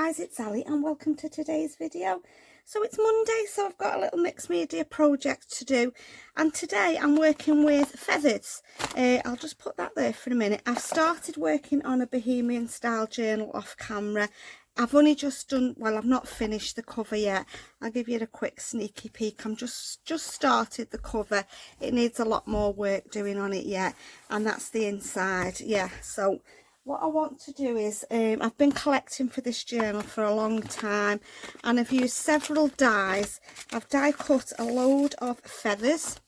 guys, it's Ali and welcome to today's video. So it's Monday, so I've got a little mixed media project to do, and today I'm working with feathers. I'll just put that there for a minute. I've started working on a Bohemian style journal off camera. I've only just done, well, I've not finished the cover yet. I'll give you a quick sneaky peek. I'm just started the cover. It needs a lot more work doing on it yet, and that's the inside. Yeah, so what I want to do is, I've been collecting for this journal for a long time, and I've used several dies. I've die cut a load of feathers.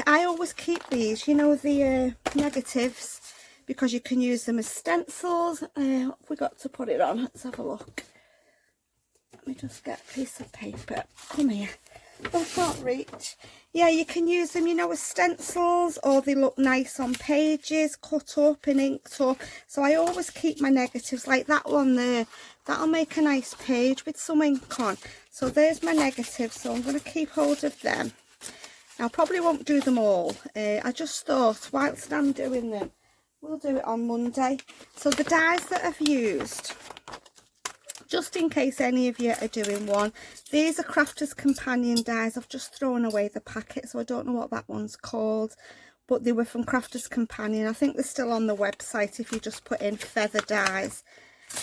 I always keep these, you know, the negatives, because you can use them as stencils. What have we got to put it on? Let's have a look. Let me just get a piece of paper. Come here. I can't reach. Yeah, you can use them, you know, as stencils, or they look nice on pages, cut up and inked up. So I always keep my negatives, like that one there. That'll make a nice page with some ink on. So there's my negatives, so I'm going to keep hold of them. I probably won't do them all. I just thought, whilst I'm doing them, we'll do it on Monday. So the dies that I've used, just in case any of you are doing one, these are Crafter's Companion dies. I've just thrown away the packet, so I don't know what that one's called, but they were from Crafter's Companion. I think they're still on the website if you just put in feather dies.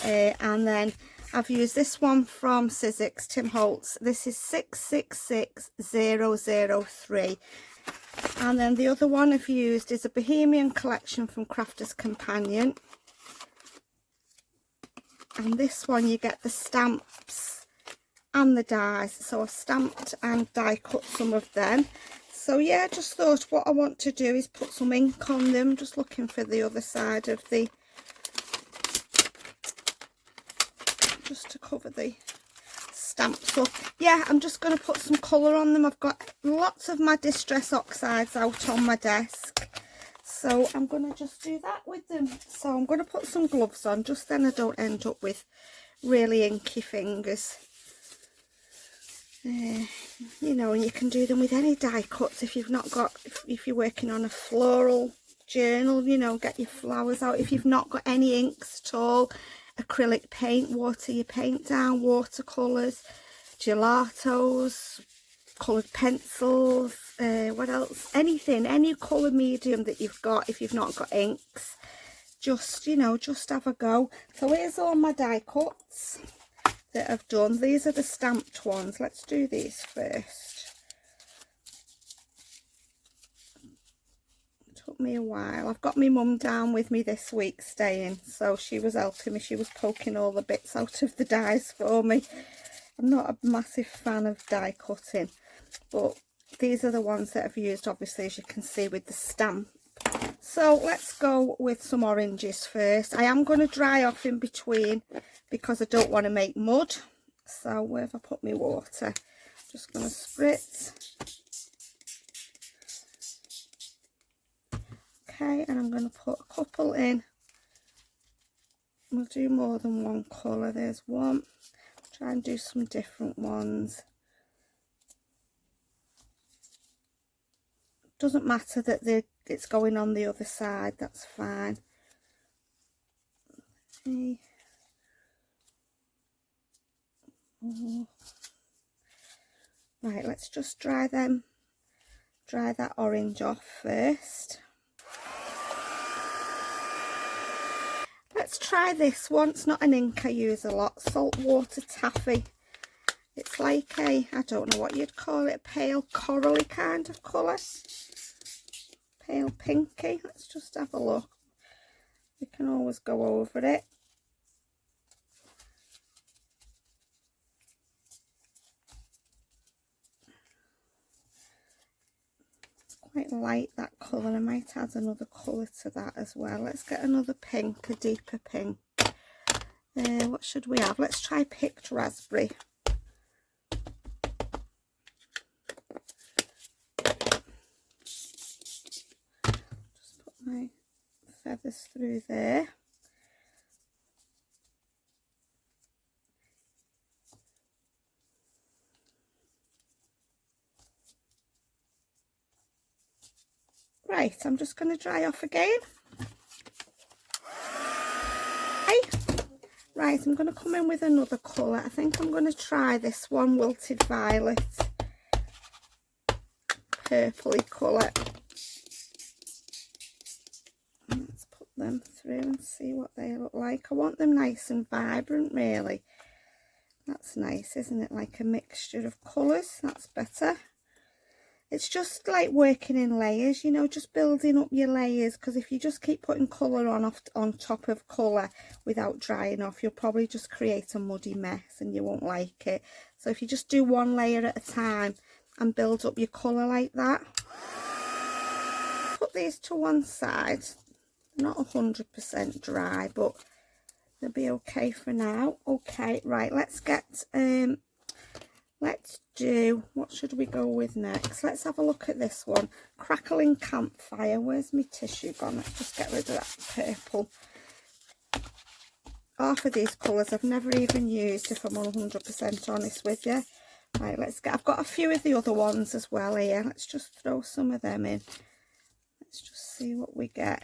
And then I've used this one from Sizzix, Tim Holtz. This is 666003. And then the other one I've used is a Bohemian collection from Crafter's Companion. And this one you get the stamps and the dies, so I've stamped and die cut some of them. So yeah, I just thought what I want to do is put some ink on them. Just looking for the other side of the, just to cover the stamps up. Yeah, I'm just going to put some colour on them. I've got lots of my Distress Oxides out on my desk, so I'm going to just do that with them. So I'm going to put some gloves on, just then I don't end up with really inky fingers. You know, and you can do them with any die cuts if you've not got, if you're working on a floral journal, you know, get your flowers out. If you've not got any inks at all, acrylic paint, water your paint down, watercolours, gelatos, coloured pencils, what else, anything, any colour medium that you've got. If you've not got inks, just, you know, just have a go. So here's all my die cuts that I've done. These are the stamped ones. Let's do these first. It took me a while. I've got my mum down with me this week staying, so she was helping me. She was poking all the bits out of the dies for me. I'm not a massive fan of die cutting, but these are the ones that I've used, obviously, as you can see, with the stamp. So let's go with some oranges first. I am going to dry off in between because I don't want to make mud. So where have I put my water? Just going to spritz. Okay, and I'm going to put a couple in. We'll do more than one colour. There's one. Try and do some different ones. Doesn't matter that it's going on the other side, that's fine. Okay. Right, let's just dry that orange off first. Let's try this one. It's not an ink I use a lot. Saltwater Taffy. It's like a, I don't know what you'd call it, a pale corally kind of colour. Pale pinky. Let's just have a look. We can always go over it. It's quite light, that colour. I might add another colour to that as well. Let's get another pink, a deeper pink. What should we have? Let's try Picked Raspberry. My feathers through there. Right, I'm just going to dry off again. Okay. Right, I'm going to come in with another colour. I think I'm going to try this one, Wilted Violet. Purpley colour. Let's put them through and see what they look like. I want them nice and vibrant, really. That's nice, isn't it? Like a mixture of colours. That's better. It's just like working in layers, you know, just building up your layers, because if you just keep putting colour on top of colour without drying off, you'll probably just create a muddy mess and you won't like it. So if you just do one layer at a time and build up your colour like that. Put these to one side. They're not 100% dry, but they'll be okay for now. Okay, right, let's get let's do, what should we go with next? Let's have a look at this one. Crackling Campfire. Where's my tissue gone? Let's just get rid of that purple. Half of these colours I've never even used, if I'm 100% honest with you. Right, let's get, I've got a few of the other ones as well here. Let's just throw some of them in. Let's just see what we get.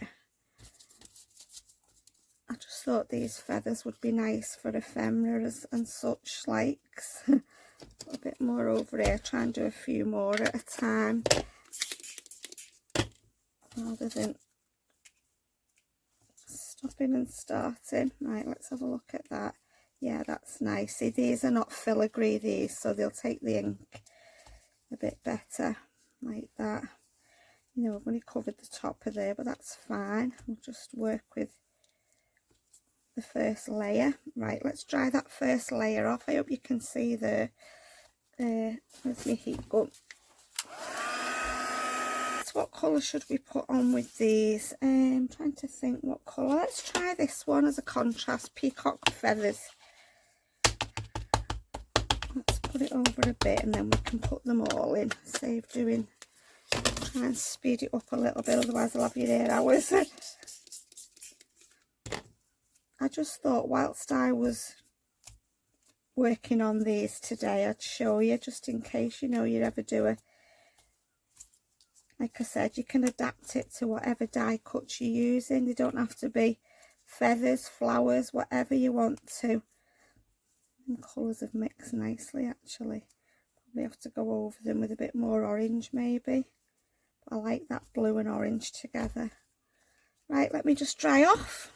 I just thought these feathers would be nice for ephemeras and such likes. A bit more over here, try and do a few more at a time rather than stopping and starting. Right, let's have a look at that. Yeah, that's nice. See, these are not filigree, these, so they'll take the ink a bit better like that. You know, I've only covered the top of there, but that's fine. We'll just work with the first layer. Right, let's dry that first layer off. I hope you can see there. Where's my heat gun? So what colour should we put on with these? I'm trying to think what colour. Let's try this one as a contrast. Peacock Feathers. Let's put it over a bit and then we can put them all in. Save doing, try and speed it up a little bit, otherwise I'll have you there hours. I just thought whilst I was working on these today, I'd show you, just in case, you know, you ever do a, like I said, you can adapt it to whatever die cuts you're using. They don't have to be feathers, flowers, whatever you want to. And colours have mixed nicely, actually. Probably have to go over them with a bit more orange maybe. But I like that blue and orange together. Right, let me just dry off.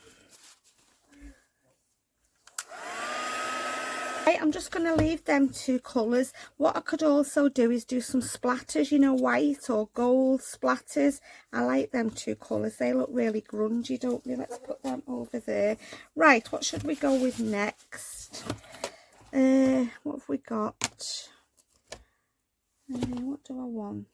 I'm just going to leave them two colours. What I could also do is do some splatters, you know, white or gold splatters. I like them two colours. They look really grungy, don't they? Let's put them over there. Right, what should we go with next? What have we got? What do I want?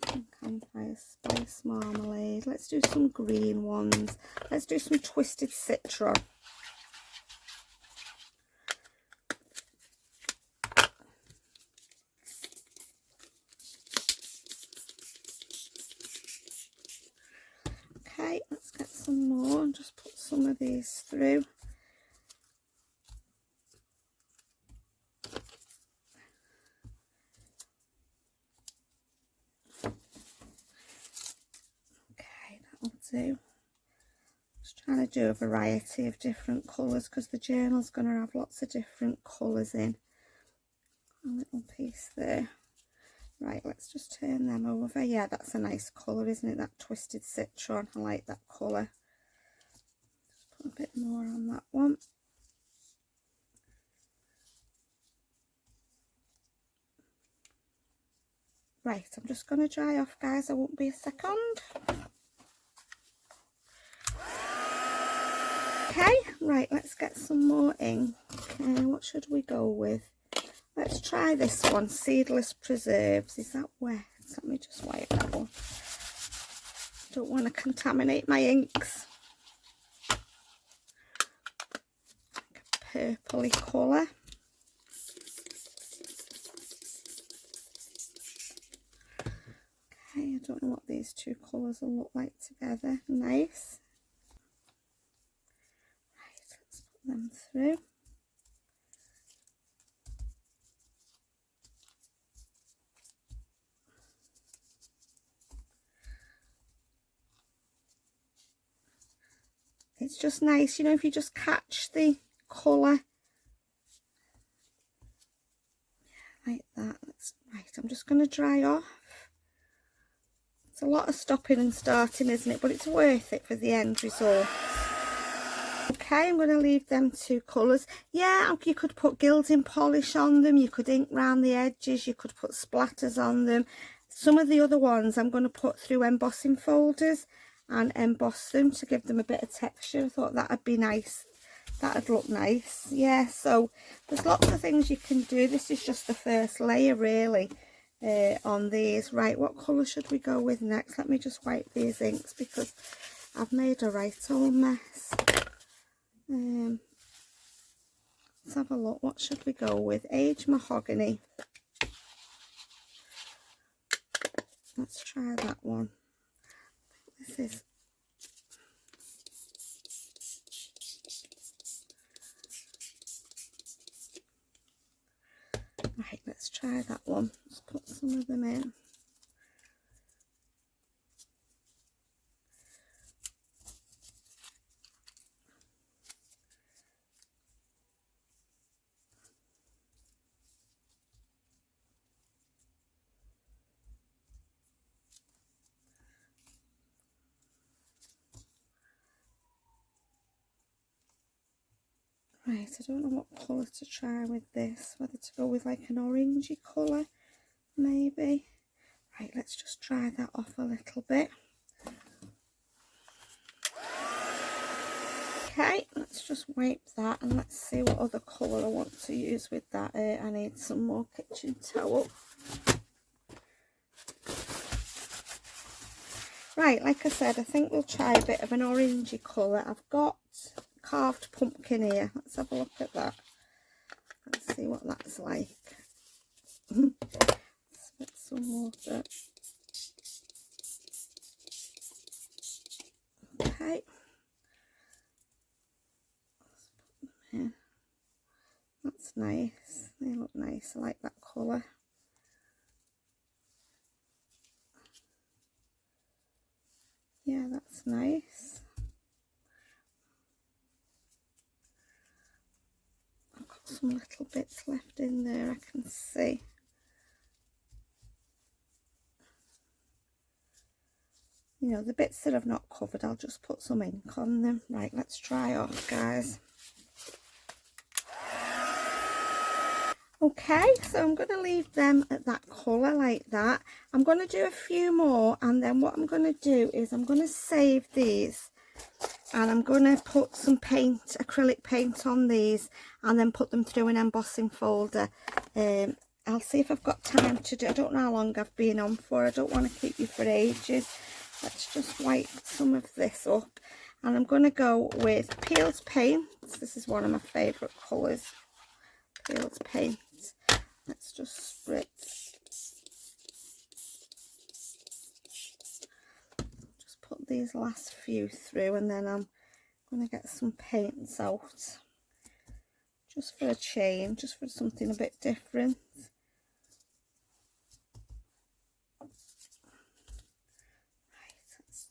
Crackling Campfire, Spice Marmalade. Let's do some green ones. Let's do some Twisted Citron. Okay, let's get some more and just put some of these through. Okay, that'll do. Just trying to do a variety of different colours because the journal's going to have lots of different colours in. A little piece there. Right, let's just turn them over. Yeah, that's a nice colour, isn't it? That Twisted Citron. I like that colour. Just put a bit more on that one. Right, I'm just going to dry off, guys. I won't be a second. Okay, right, let's get some more ink. What should we go with? Let's try this one, Seedless Preserves. Is that wet? Let me just wipe that one. Don't want to contaminate my inks. Like a purpley colour. Okay, I don't know what these two colours will look like together. Nice. Right, let's put them through. It's just nice, you know, if you just catch the colour. Like that. That's right. I'm just going to dry off. It's a lot of stopping and starting, isn't it? But it's worth it for the end result. Okay, I'm going to leave them two colours. Yeah, you could put gilding polish on them. You could ink round the edges. You could put splatters on them. Some of the other ones I'm going to put through embossing folders and emboss them to give them a bit of texture. I thought that would be nice. That would look nice. Yeah, so there's lots of things you can do. This is just the first layer, really, on these. Right, what colour should we go with next? Let me just wipe these inks because I've made a right old mess. Let's have a look. What should we go with? Age Mahogany. Let's try that one. This is... Right, let's try that one. Let's put some of them in. Right, I don't know what colour to try with this, whether to go with like an orangey colour, maybe. Right, let's just dry that off a little bit. Okay, let's just wipe that and let's see what other colour I want to use with that. I need some more kitchen towel. Right, like I said, I think we'll try a bit of an orangey colour. I've got carved pumpkin here. Let's have a look at that. Let's see what that's like. Let's put some water. Okay. Let's put them in. That's nice. They look nice. I like that colour. Yeah, that's nice. I've got some little bits left in there, I can see. You know, the bits that I've not covered, I'll just put some ink on them. Right, let's try off, guys. Okay, so I'm going to leave them at that colour like that. I'm going to do a few more, and then what I'm going to do is I'm going to save these and I'm going to put some paint, acrylic paint on these, and then put them through an embossing folder. I'll see if I've got time to do. I don't know how long I've been on for. I don't want to keep you for ages. Let's just wipe some of this up, and I'm going to go with peeled paint. This is one of my favourite colours, peeled paint. Let's just spritz. Just put these last few through, and then I'm going to get some paints out. Just for a change, just for something a bit different.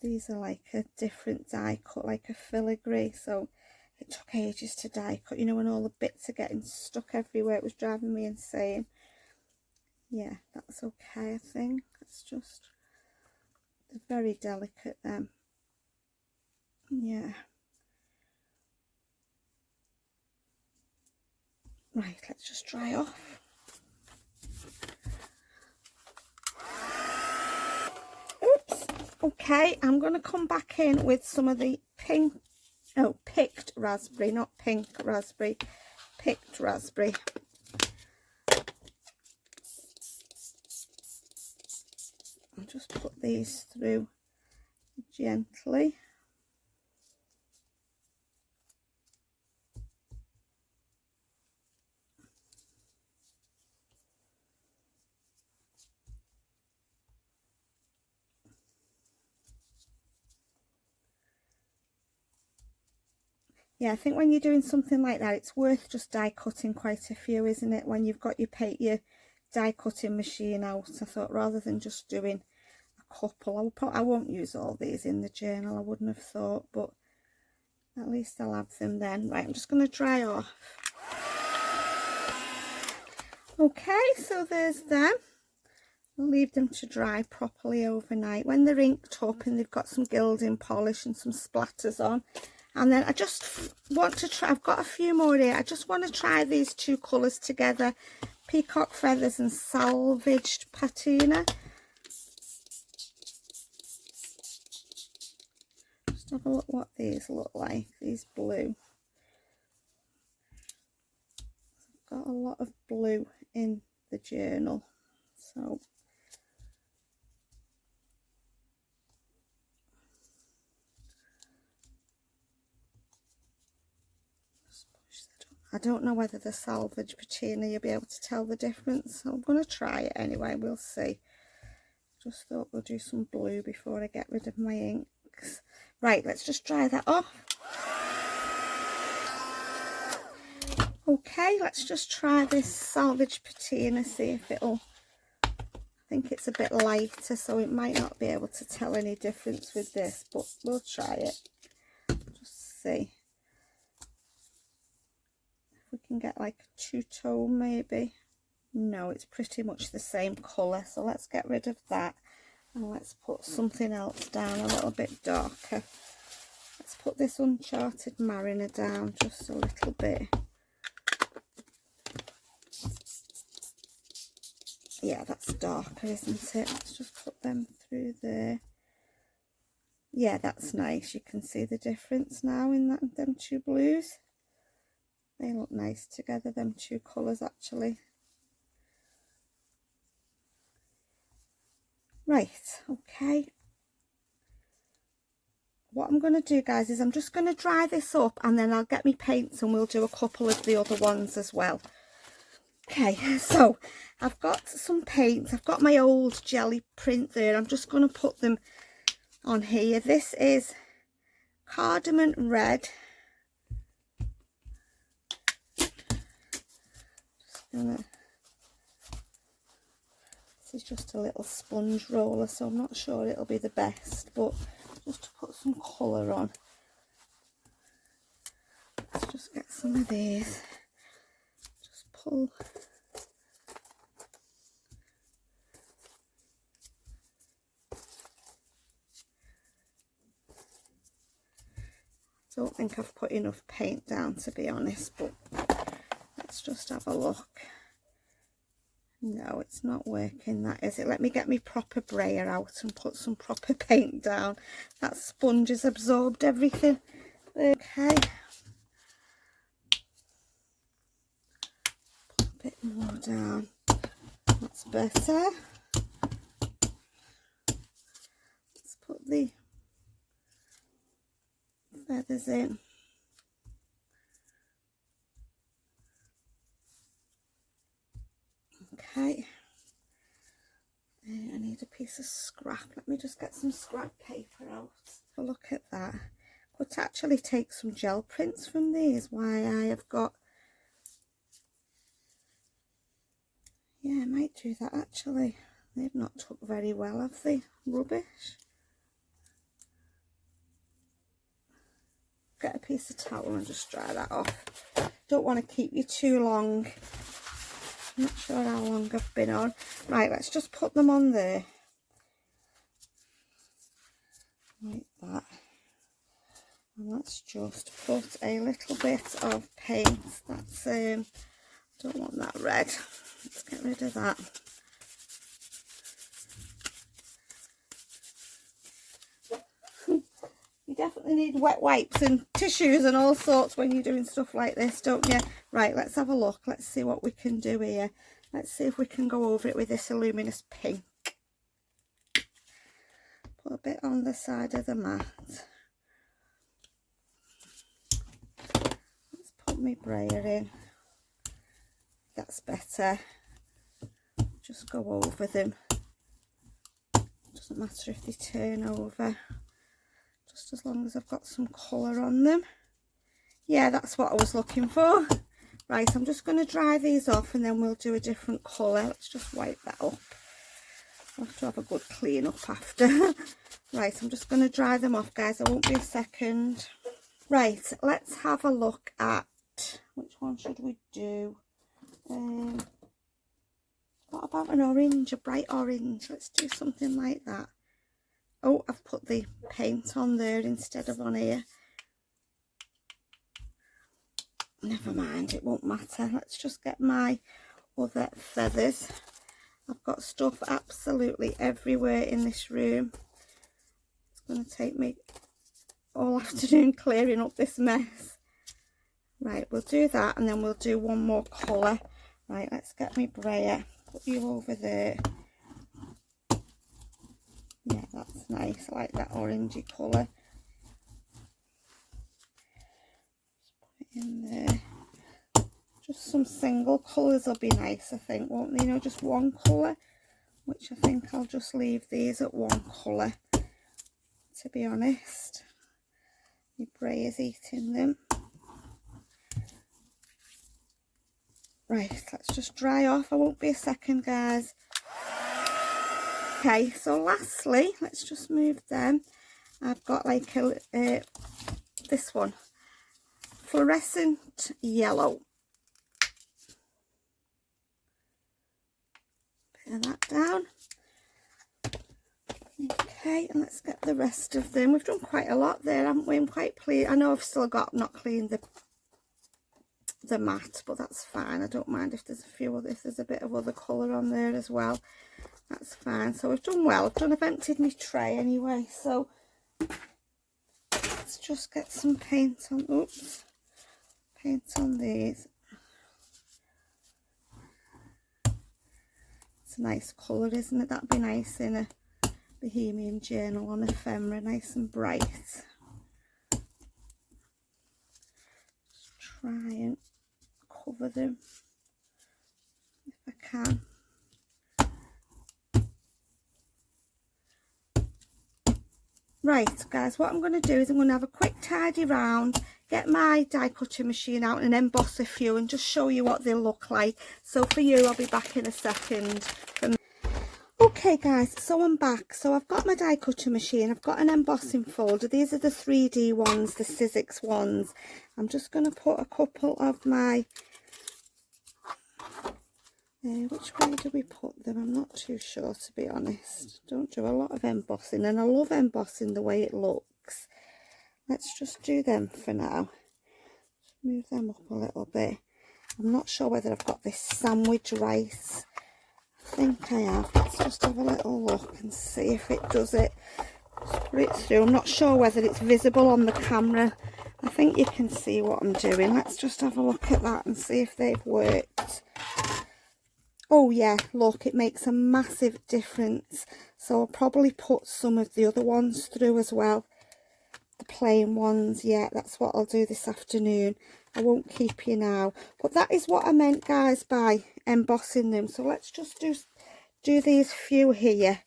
These are like a different die cut, like a filigree, so it took ages to die cut, you know, when all the bits are getting stuck everywhere. It was driving me insane. Yeah, that's okay, I think. It's just, they're very delicate, them. Yeah. Right, let's just dry off. Oops. Okay, I'm going to come back in with some of the picked raspberry, not pink raspberry, picked raspberry. I'll just put these through gently. Yeah, I think when you're doing something like that, it's worth just die cutting quite a few, isn't it? When you've got your die cutting machine out, I thought rather than just doing a couple, I won't use all these in the journal, I wouldn't have thought, but At least I'll have them then. Right, I'm just going to dry off. Okay, so there's them. I'll leave them to dry properly overnight. When they're inked up and they've got some gilding polish and some splatters on. And then I just want to try, I've got a few more here. I just want to try these two colours together. Peacock Feathers and Salvaged Patina. Just have a look what these look like, these blue. I've got a lot of blue in the journal, so I don't know whether the Salvage Patina you'll be able to tell the difference. So I'm going to try it anyway, we'll see. Just thought we'll do some blue before I get rid of my inks. Right, let's just dry that off. Okay, let's just try this Salvage Patina, see if it'll... I think it's a bit lighter, so it might not be able to tell any difference with this, but we'll try it. Just see. We can get like a two-tone maybe. No, it's pretty much the same colour, so let's get rid of that and let's put something else down a little bit darker. Let's put this Uncharted Mariner down just a little bit. Yeah, that's darker, isn't it? Let's just put them through there. Yeah, that's nice. You can see the difference now in them two blues. They look nice together, them two colours actually. Right, okay. What I'm going to do, guys, is I'm just going to dry this up and then I'll get me paints and we'll do a couple of the other ones as well. Okay, so I've got some paints. I've got my old jelly print there. I'm just going to put them on here. This is Cardamom Red. This is just a little sponge roller, so I'm not sure it'll be the best, but just to put some colour on. Let's just get some of these. Just pull. Don't think I've put enough paint down, to be honest, but let's just have a look. No, it's not working, that is it. Let me get my proper brayer out and put some proper paint down. That sponge has absorbed everything. Okay. Put a bit more down. That's better. Let's put the feathers in. Okay, I need a piece of scrap. Let me just get some scrap paper out. Look at that. Could actually take some gel prints from these. Why I have got... Yeah, I might do that actually. They've not took very well, have they? Rubbish. Get a piece of towel and just dry that off. Don't want to keep you too long. I'm not sure how long I've been on. Right, let's just put them on there. Like that. And let's just put a little bit of paint. That's, don't want that red. Let's get rid of that. You definitely need wet wipes and tissues and all sorts when you're doing stuff like this, don't you? Right, let's have a look. Let's see what we can do here. Let's see if we can go over it with this luminous pink. Put a bit on the side of the mat. Let's put my brayer in. That's better. Just go over them. Doesn't matter if they turn over. Just as long as I've got some colour on them. Yeah, that's what I was looking for. Right, I'm just going to dry these off and then we'll do a different colour. Let's just wipe that up. I'll have to have a good clean up after. Right, I'm just going to dry them off, guys. I won't be a second. Right, let's have a look at, which one should we do? What about an orange, a bright orange? Let's do something like that. Oh, I've put the paint on there instead of on here. Never mind, it won't matter. Let's just get my other feathers. I've got stuff absolutely everywhere in this room. It's going to take me all afternoon clearing up this mess. Right, we'll do that and then we'll do one more colour. Right, let's get my brayer. Put you over there. Yeah, that's nice. I like that orangey colour. In there, just some single colours will be nice, I think, won't they? You know, just one colour, which I think I'll just leave these at one colour, to be honest. My brayer's eating them. Right, let's just dry off. I won't be a second, guys. Okay, so lastly, let's just move them. I've got like a this one, fluorescent yellow. Put that down. Okay, and let's get the rest of them. We've done quite a lot there, haven't we? I'm quite pleased. I know I've still got not cleaned the mat, but that's fine. I don't mind if there's a few other, if there's a bit of other colour on there as well. That's fine. So we've done well. I've emptied my tray anyway. So let's just get some paint on. Oops. Paint on these. It's a nice colour, isn't it? That'd be nice in a Bohemian journal on ephemera, nice and bright. Just try and cover them if I can. Right, guys, what I'm going to do is I'm going to have a quick tidy round, get my die cutting machine out and emboss a few and just show you what they look like. So for you, I'll be back in a second. Okay, guys, so I'm back. So I've got my die cutting machine. I've got an embossing folder. These are the 3D ones, the Sizzix ones. I'm just going to put a couple of my... which way do we put them? I'm not too sure, to be honest. Don't do a lot of embossing, and I love embossing the way it looks. Let's just do them for now. Just move them up a little bit. I'm not sure whether I've got this sandwich rice. I think I have. Let's just have a little look and see if it does it. Just put it through. I'm not sure whether it's visible on the camera. I think you can see what I'm doing. Let's just have a look at that and see if they've worked. Oh yeah, look, it makes a massive difference. So I'll probably put some of the other ones through as well. The plain ones, yeah, that's what I'll do this afternoon. I won't keep you now. But that is what I meant, guys, by embossing them. So let's just do these few here.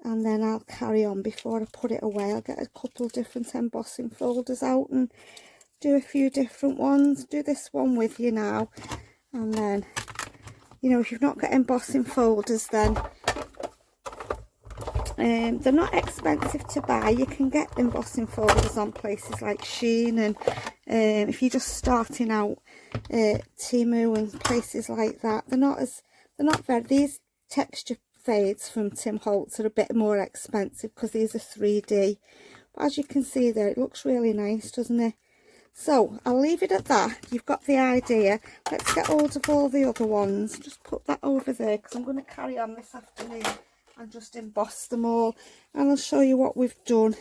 And then I'll carry on before I put it away. I'll get a couple of different embossing folders out and do a few different ones. Do this one with you now. And then... you know, if you've not got embossing folders, then they're not expensive to buy. You can get embossing folders on places like Shein, and if you're just starting out, Temu and places like that. They're not very. These texture fades from Tim Holtz are a bit more expensive because these are 3D. But as you can see there, it looks really nice, doesn't it? So I'll leave it at that. You've got the idea. Let's get hold of all the other ones. Just put that over there because I'm going to carry on this afternoon and just emboss them all. And I'll show you what we've done.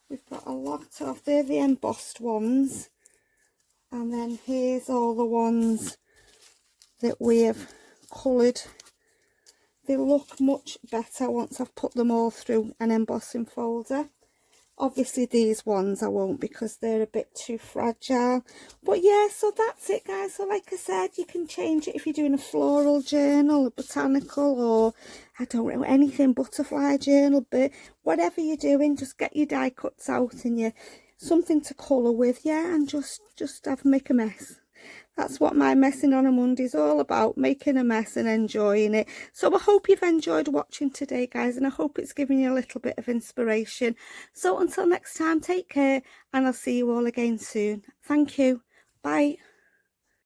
We've got a lot of, they're the embossed ones. And then here's all the ones that we have coloured. They look much better once I've put them all through an embossing folder. Obviously these ones I won't because they're a bit too fragile. But yeah, so that's it, guys. So like I said, you can change it if you're doing a floral journal, a botanical, or I don't know, anything, butterfly journal, but whatever you're doing, just get your die cuts out and something to colour with, yeah, and just make a mess. That's what my messing on a Monday is all about, making a mess and enjoying it. So I hope you've enjoyed watching today, guys, and I hope it's given you a little bit of inspiration. So until next time, take care, and I'll see you all again soon. Thank you. Bye.